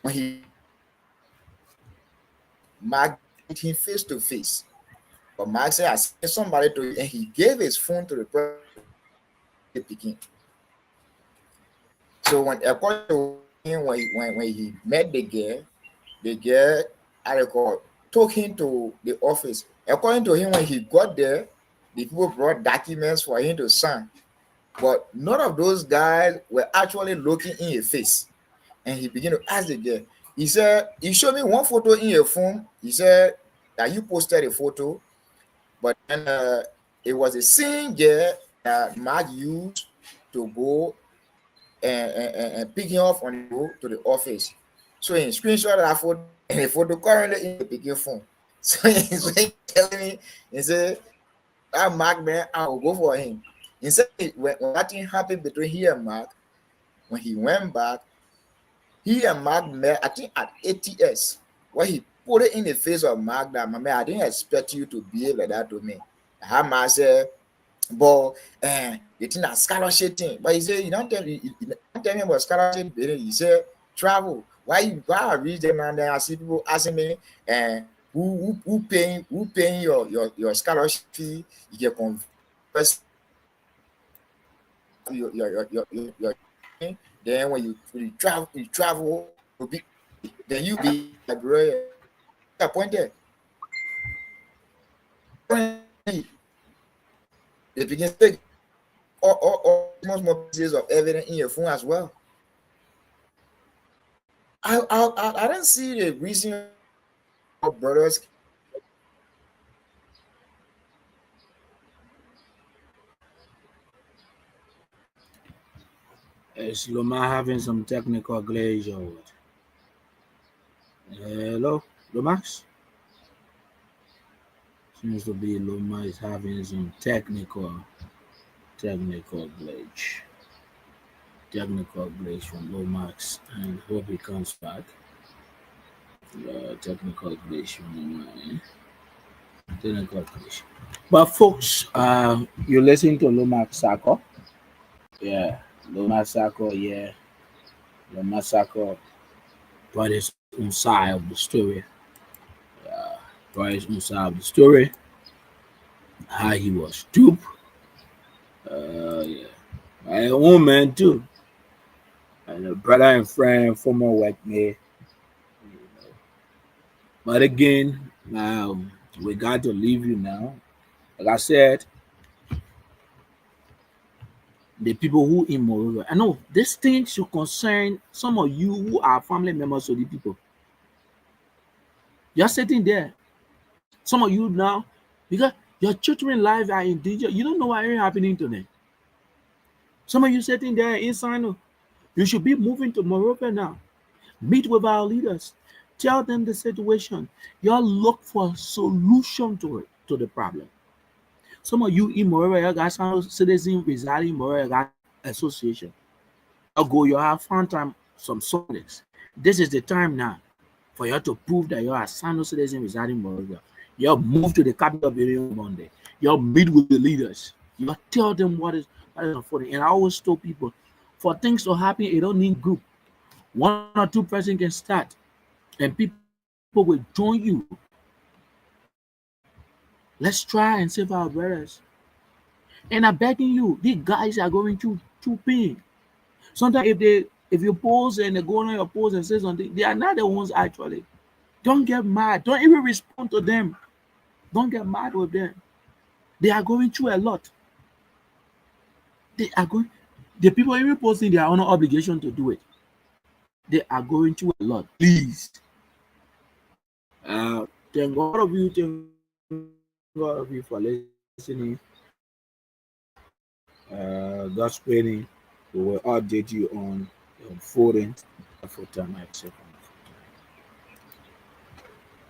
when he Mark met him face to face. But Mark said, I sent somebody to you, and he gave his phone to the person to pick. So when according to him, when he met the girl I recall took him to the office. According to him, when he got there, the people brought documents for him to sign. But none of those guys were actually looking in his face. And he began to ask the girl. He said, "You showed me one photo in your phone." He said that you posted a photo, but then it was the same girl that Mark used to go and pick him up on the road to the office. So he screenshot that photo and the photo currently in the picking phone. So he telling me, he said, that Mark man, I will go for him. He said when that thing happened between he and Mark, when he went back, he and Mark met, I think at ATS, where he put it in the face of Mark that, my man, I didn't expect you to behave like that to me. I Mark said, but the thing that scholarship thing. But he said, you don't tell me about scholarship. He said, travel. Why I reach them and then I see people asking me, who paying your scholarship fee? You get converse your then when you travel, you'll be then you be like bro, appointed. They begin to take all more pieces of evidence in your phone as well. I don't see the reason why brothers. Is Loma having some technical glitch or what? Hello, Lomax? Seems to be Loma is having some technical glitch. Technical glitch from Lomax, and hope he comes back. Technical glitch from Loma. Technical glitch. But folks, you listen to Lomax Sackor. Yeah, Lomax Sackor, yeah. Lomax Sackor brought his own side of the story. Uh, brought his own side of the story. How he was duped. Yeah. My own man too. And a brother and friend, former workmate. But again, we got to leave you now. Like I said, the people who in Moreover, I know this thing should concern some of you who are family members of the people. You're sitting there. Some of you now, because your children lives are in danger. You don't know what is happening to them. Some of you sitting there inside, you should be moving to Morocco now. Meet with our leaders. Tell them the situation. Y'all look for a solution to it, to the problem. Some of you in Morocco, guys, citizens residing in Morocco Association. Y'all go, you have found time some solid. This is the time now for you to prove that you are a Sano citizen residing in Morocco. You move to the capital building on Monday. You meet with the leaders. You tell them what is unfolding. And I always tell people, for things to happen, it don't need group. One or two person can start, and people will join you. Let's try and save our brothers. And I'm begging you, these guys are going through pain. Sometimes if you pose and they go on your post and say something, they are not the ones actually. Don't get mad. Don't even respond to them. Don't get mad with them. They are going through a lot. They are going. The people even posting, they are under obligation to do it. They are going through a lot. Please, thank all of you. Thank all of you for listening. God's willing, we will update you on the unfolding for time. I accept.